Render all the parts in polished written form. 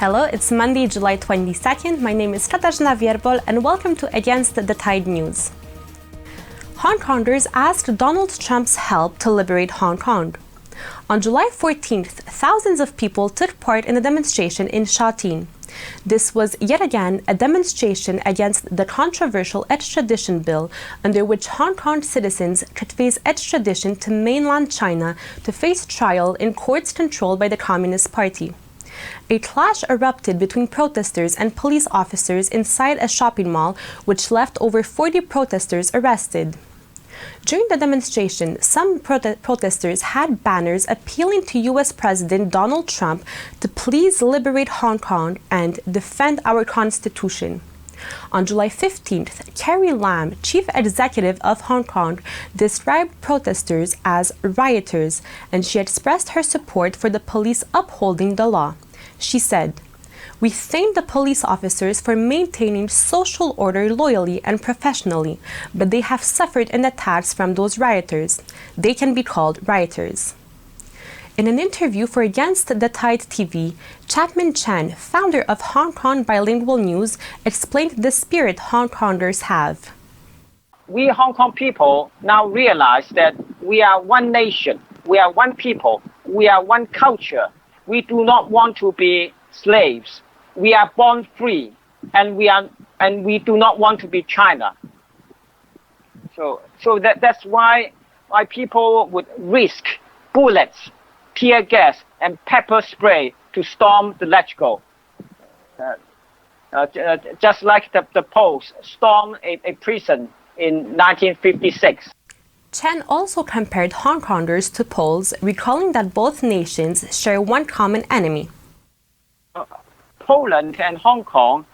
Hello, it's Monday, July 22nd. My name is Katarzyna Wierbol and welcome to Against the Tide News. Hongkongers asked Donald Trump's help to liberate Hong Kong. On July 14th, thousands of people took part in a demonstration in Shatin. This was yet again a demonstration against the controversial extradition bill under which Hong Kong citizens could face extradition to mainland China to face trial in courts controlled by the Communist Party. A clash erupted between protesters and police officers inside a shopping mall, which left over 40 protesters arrested. During the demonstration, some protesters had banners appealing to U.S. President Donald Trump to please liberate Hong Kong and defend our Constitution. On July 15th, Carrie Lam, chief executive of Hong Kong, described protesters as rioters, and she expressed her support for the police upholding the law. She said, "We thank the police officers for maintaining social order loyally and professionally, but they have suffered an attacks from those rioters. They can be called rioters." In an interview for Against the Tide TV, Chapman Chen, founder of Hong Kong Bilingual News, explained the spirit Hong Kongers have. We Hong Kong people now realize that we are one nation, we are one people, we are one culture. We do not want to be slaves. We are born free, and we do not want to be China. So that's why people would risk bullets, tear gas, and pepper spray to storm the LegCo. Just like the Poles stormed a prison in 1956. Chen also compared Hong Kongers to Poles, recalling that both nations share one common enemy. Poland and Hong Kong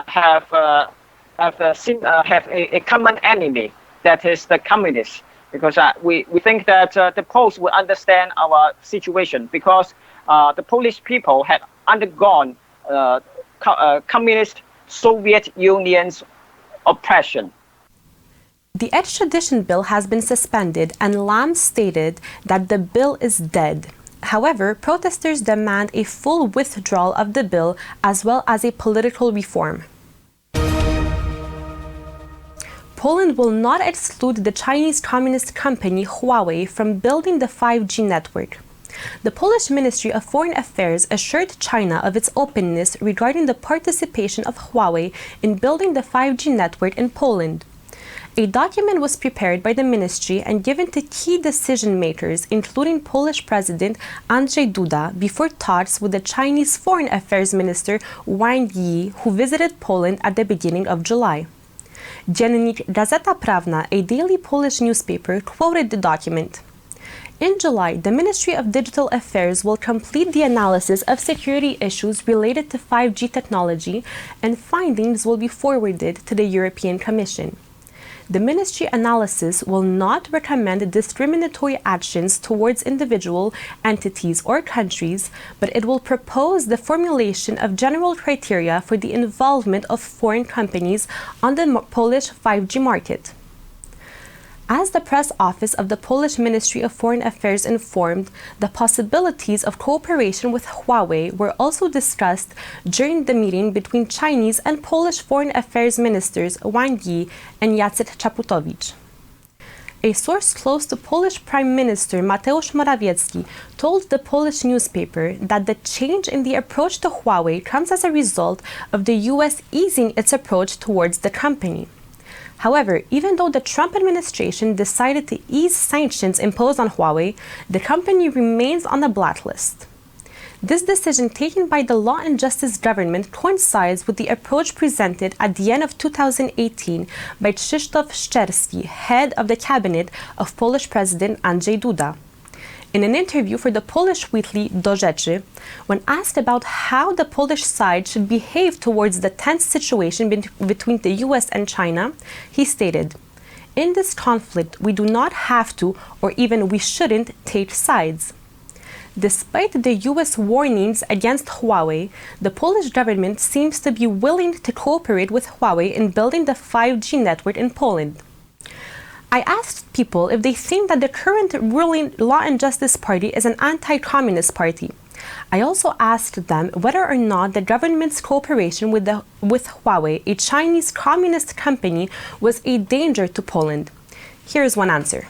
have a common enemy, that is the communists. Because we think that the Poles will understand our situation, because the Polish people had undergone communist Soviet Union's oppression. The extradition bill has been suspended, and Lam stated that the bill is dead. However, protesters demand a full withdrawal of the bill as well as a political reform. Poland will not exclude the Chinese Communist company Huawei from building the 5G network. The Polish Ministry of Foreign Affairs assured China of its openness regarding the participation of Huawei in building the 5G network in Poland. A document was prepared by the ministry and given to key decision makers, including Polish President Andrzej Duda, before talks with the Chinese Foreign Affairs Minister Wang Yi, who visited Poland at the beginning of July. Dziennik Gazeta Prawna, a daily Polish newspaper, quoted the document. In July, the Ministry of Digital Affairs will complete the analysis of security issues related to 5G technology, and findings will be forwarded to the European Commission. The ministry analysis will not recommend discriminatory actions towards individual entities or countries, but it will propose the formulation of general criteria for the involvement of foreign companies on the Polish 5G market. As the press office of the Polish Ministry of Foreign Affairs informed, the possibilities of cooperation with Huawei were also discussed during the meeting between Chinese and Polish Foreign Affairs Ministers Wang Yi and Jacek Czaputowicz. A source close to Polish Prime Minister Mateusz Morawiecki told the Polish newspaper that the change in the approach to Huawei comes as a result of the US easing its approach towards the company. However, even though the Trump administration decided to ease sanctions imposed on Huawei, the company remains on the blacklist. This decision taken by the Law and Justice government coincides with the approach presented at the end of 2018 by Krzysztof Szczerski, head of the cabinet of Polish President Andrzej Duda. In an interview for the Polish weekly Do Rzeczy, when asked about how the Polish side should behave towards the tense situation between the US and China, he stated, "In this conflict, we do not have to, or even we shouldn't, take sides." Despite the US warnings against Huawei, the Polish government seems to be willing to cooperate with Huawei in building the 5G network in Poland. I asked people if they think that the current ruling Law and Justice Party is an anti-communist party. I also asked them whether or not the government's cooperation with Huawei, a Chinese communist company, was a danger to Poland. Here's one answer.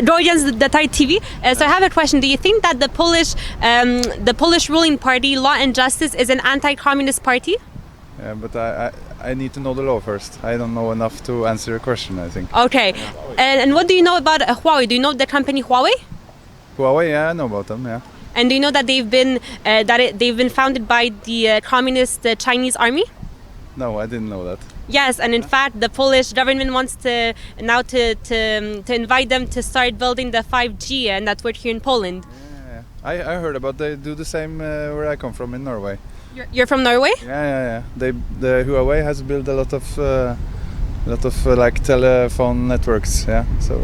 Georgians, the Thai TV. So I have a question. Do you think that the Polish ruling party, Law and Justice, is an anti-communist party? Yeah, but I need to know the law first. I don't know enough to answer your question, I think. Okay. And what do you know about Huawei? Do you know the company Huawei? Huawei, yeah, I know about them, yeah. And do you know that they've been founded by the communist Chinese army? No, I didn't know that. Yes, and in fact, the Polish government wants to now to invite them to start building the 5G network here in Poland. Yeah. I heard about they do the same where I come from in Norway. You're from Norway? Yeah. The Huawei has built a lot of like telephone networks. Yeah, so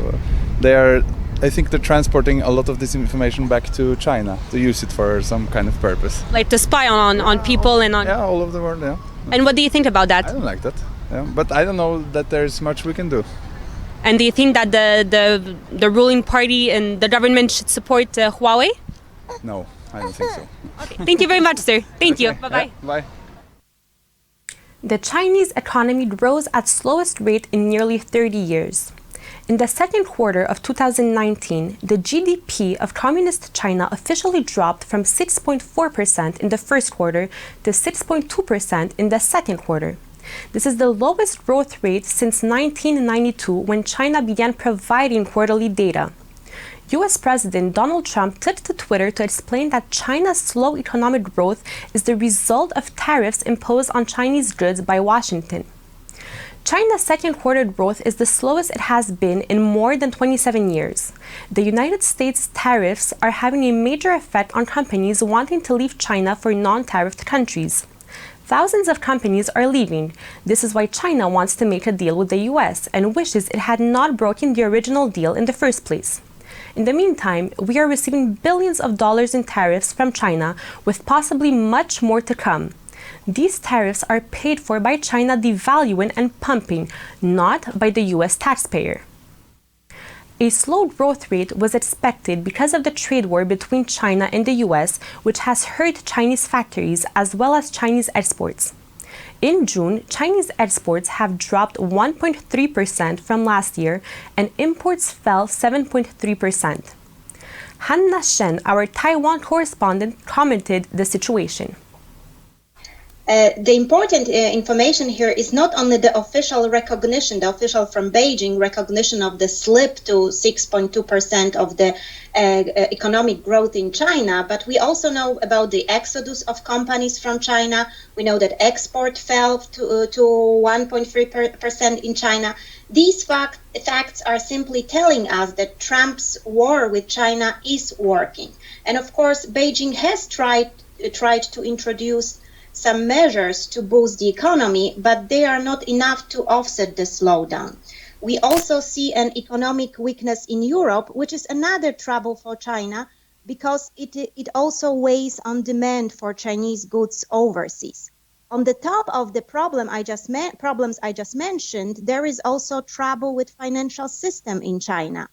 they are. I think they're transporting a lot of this information back to China to use it for some kind of purpose. Like to spy on people and on. Yeah, all over the world. Yeah. And what do you think about that? I don't like that. Yeah, but I don't know that there's much we can do. And do you think that the ruling party and the government should support Huawei? No, I don't think so. Okay. Thank you very much, sir. Thank you. Bye-bye. Yeah, bye. The Chinese economy grows at slowest rate in nearly 30 years. In the second quarter of 2019, the GDP of Communist China officially dropped from 6.4% in the first quarter to 6.2% in the second quarter. This is the lowest growth rate since 1992, when China began providing quarterly data. US President Donald Trump took to Twitter to explain that China's slow economic growth is the result of tariffs imposed on Chinese goods by Washington. China's second quarter growth is the slowest it has been in more than 27 years. The United States tariffs are having a major effect on companies wanting to leave China for non-tariffed countries. Thousands of companies are leaving. This is why China wants to make a deal with the US and wishes it had not broken the original deal in the first place. In the meantime, we are receiving billions of dollars in tariffs from China, with possibly much more to come. These tariffs are paid for by China devaluing and pumping, not by the US taxpayer. A slow growth rate was expected because of the trade war between China and the US, which has hurt Chinese factories as well as Chinese exports. In June, Chinese exports have dropped 1.3% from last year, and imports fell 7.3%. Hanna Shen, our Taiwan correspondent, commented the situation. The important information here is not only the official recognition, the official from Beijing recognition of the slip to 6.2% of the economic growth in China, but we also know about the exodus of companies from China. We know that export fell to 1.3% in China. These facts are simply telling us that Trump's war with China is working. And of course, Beijing has tried to introduce some measures to boost the economy, but they are not enough to offset the slowdown. We also see an economic weakness in Europe, which is another trouble for China, because it also weighs on demand for Chinese goods overseas. On the top of the problems I just mentioned, there is also trouble with financial system in China.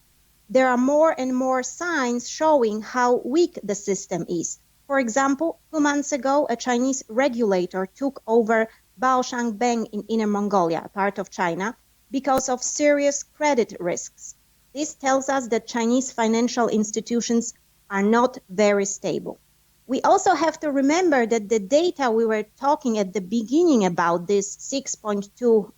There are more and more signs showing how weak the system is. For example, 2 months ago, a Chinese regulator took over Baoshan Bank in Inner Mongolia, a part of China, because of serious credit risks. This tells us that Chinese financial institutions are not very stable. We also have to remember that the data we were talking at the beginning about, this 6.2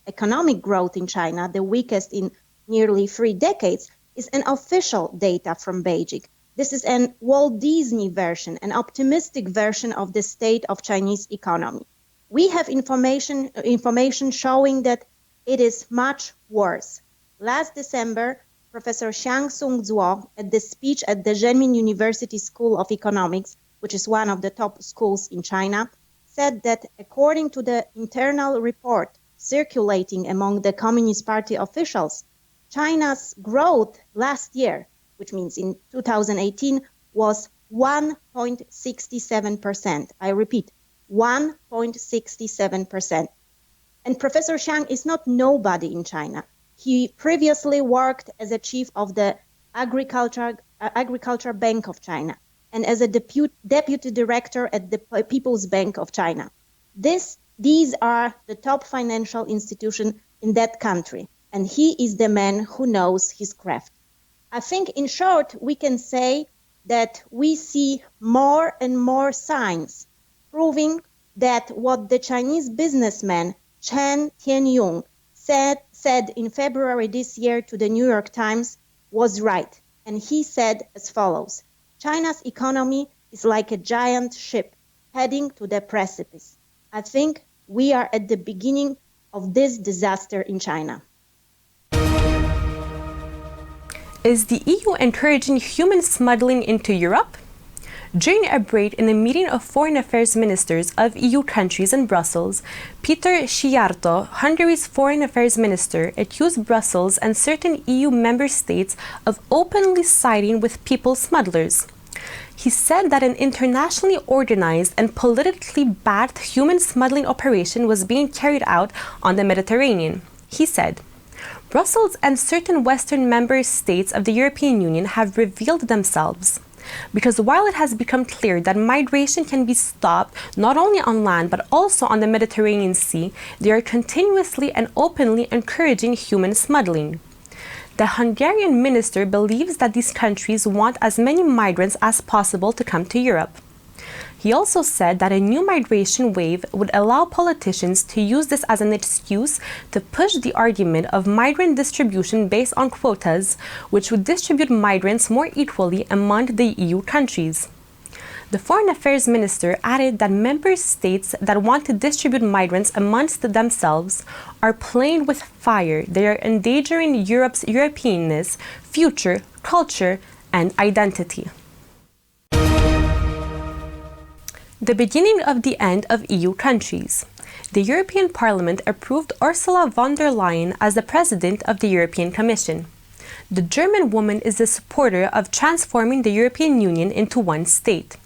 economic growth in China, the weakest in nearly 3 decades, is an official data from Beijing. This is an Walt Disney version, an optimistic version of the state of Chinese economy. We have information showing that it is much worse. Last December, Professor Xiang Sung-zuo, at the speech at the Zhenmin University School of Economics, which is one of the top schools in China, said that according to the internal report circulating among the Communist Party officials, China's growth last year, which means in 2018, was 1.67%. I repeat, 1.67%. And Professor Xiang is not nobody in China. He previously worked as a chief of the Agriculture Bank of China. and as a deputy director at the People's Bank of China. These are the top financial institutions in that country, and he is the man who knows his craft. I think, in short, we can say that we see more and more signs proving that what the Chinese businessman Chen Tianyong said in February this year to the New York Times was right. And he said as follows: China's economy is like a giant ship heading to the precipice. I think we are at the beginning of this disaster in China. Is the EU encouraging human smuggling into Europe? During a break in a meeting of foreign affairs ministers of EU countries in Brussels, Peter Szijjártó, Hungary's foreign affairs minister, accused Brussels and certain EU member states of openly siding with people smugglers. He said that an internationally organized and politically backed human smuggling operation was being carried out on the Mediterranean. He said, "Brussels and certain Western member states of the European Union have revealed themselves. Because while it has become clear that migration can be stopped not only on land but also on the Mediterranean Sea, they are continuously and openly encouraging human smuggling." The Hungarian minister believes that these countries want as many migrants as possible to come to Europe. He also said that a new migration wave would allow politicians to use this as an excuse to push the argument of migrant distribution based on quotas, which would distribute migrants more equally among the EU countries. The Foreign Affairs Minister added that member states that want to distribute migrants amongst themselves are playing with fire. They are endangering Europe's Europeanness, future, culture, and identity. The beginning of the end of EU countries. The European Parliament approved Ursula von der Leyen as the President of the European Commission. The German woman is a supporter of transforming the European Union into one state.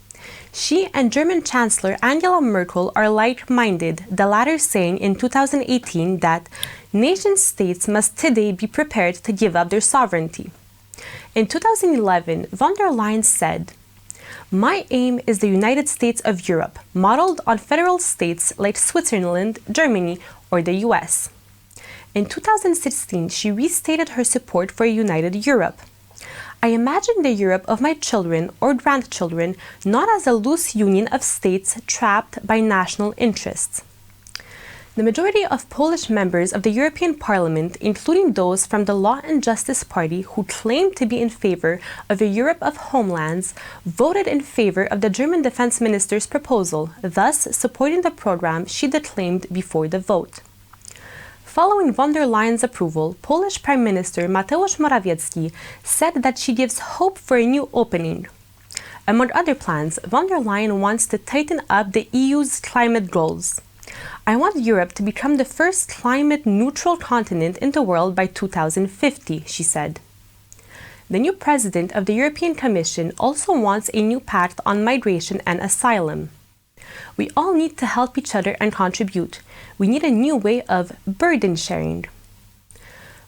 She and German Chancellor Angela Merkel are like-minded, the latter saying in 2018 that nation-states must today be prepared to give up their sovereignty. In 2011, von der Leyen said, "My aim is the United States of Europe, modeled on federal states like Switzerland, Germany, or the US." In 2016, she restated her support for a united Europe. "I imagine the Europe of my children or grandchildren not as a loose union of states trapped by national interests." The majority of Polish members of the European Parliament, including those from the Law and Justice Party who claim to be in favor of a Europe of homelands, voted in favor of the German defense minister's proposal, thus supporting the program she declaimed before the vote. Following von der Leyen's approval, Polish Prime Minister Mateusz Morawiecki said that she gives hope for a new opening. Among other plans, von der Leyen wants to tighten up the EU's climate goals. "I want Europe to become the first climate-neutral continent in the world by 2050, she said. The new president of the European Commission also wants a new pact on migration and asylum. "We all need to help each other and contribute. We need a new way of burden sharing."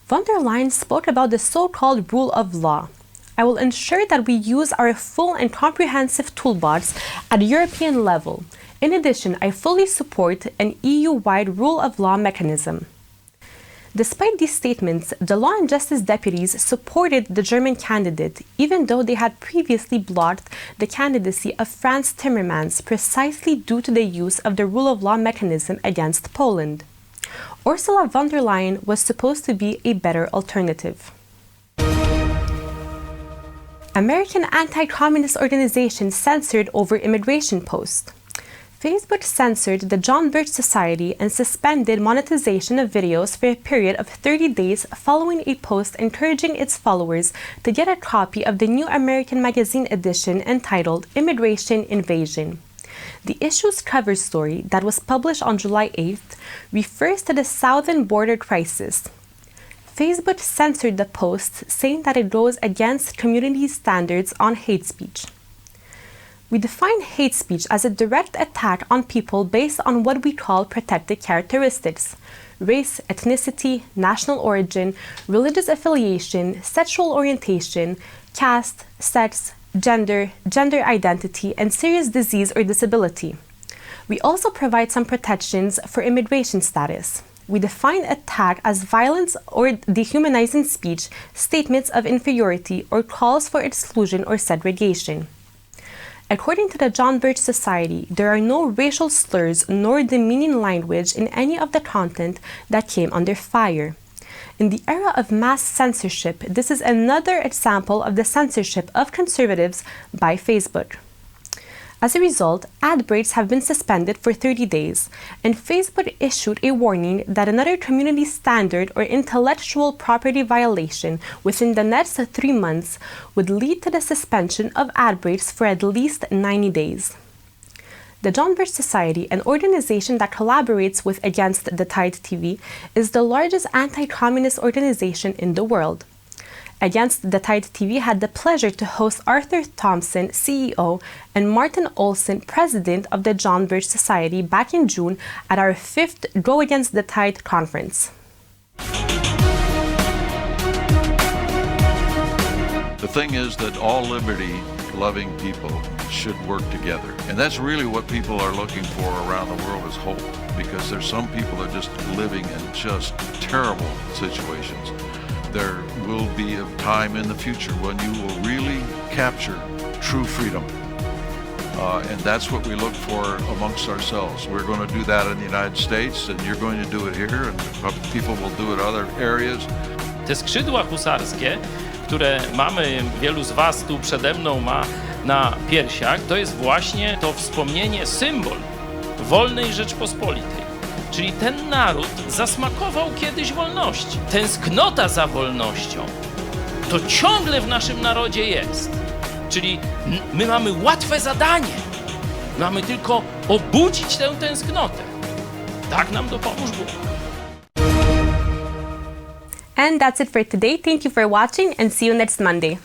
Von der Leyen spoke about the so-called rule of law. "I will ensure that we use our full and comprehensive toolbox at European level. In addition, I fully support an EU-wide rule of law mechanism." Despite these statements, the Law and Justice deputies supported the German candidate, even though they had previously blocked the candidacy of Franz Timmermans precisely due to the use of the rule of law mechanism against Poland. Ursula von der Leyen was supposed to be a better alternative. American anti-communist organization censored over immigration post. Facebook censored the John Birch Society and suspended monetization of videos for a period of 30 days following a post encouraging its followers to get a copy of the New American Magazine edition entitled Immigration Invasion. The issue's cover story, that was published on July 8th, refers to the southern border crisis. Facebook censored the post, saying that it goes against community standards on hate speech. "We define hate speech as a direct attack on people based on what we call protected characteristics: race, ethnicity, national origin, religious affiliation, sexual orientation, caste, sex, gender, gender identity, and serious disease or disability. We also provide some protections for immigration status. We define attack as violence or dehumanizing speech, statements of inferiority, or calls for exclusion or segregation. According to the John Birch Society, there are no racial slurs nor demeaning language in any of the content that came under fire. In the era of mass censorship, this is another example of the censorship of conservatives by Facebook. As a result, ad breaks have been suspended for 30 days, and Facebook issued a warning that another community standard or intellectual property violation within the next 3 months would lead to the suspension of ad breaks for at least 90 days. The John Birch Society, an organization that collaborates with Against the Tide TV, is the largest anti-communist organization in the world. Against the Tide TV had the pleasure to host Arthur Thompson, CEO, and Martin Olson, president of the John Birch Society, back in June at our 5th Go Against the Tide conference. The thing is that all liberty-loving people should work together. And that's really what people are looking for around the world is hope, because there's some people that are just living in just terrible situations. There will be a time in the future when you will really capture true freedom. And that's what we look for amongst ourselves. We're going to do that in the United States, and you're going to do it here, and people will do it in other areas. Te skrzydła husarskie, które mamy, wielu z was tu przede mną ma na piersiach, to jest właśnie to wspomnienie, symbol wolnej Rzeczpospolitej. Czyli ten naród zasmakował kiedyś wolności. Tęsknota za wolnością to ciągle w naszym narodzie jest. Czyli my mamy łatwe zadanie. Mamy tylko obudzić tę tęsknotę. Tak nam dopomóż Bóg. And that's it for today. Thank you for watching and see you next Monday.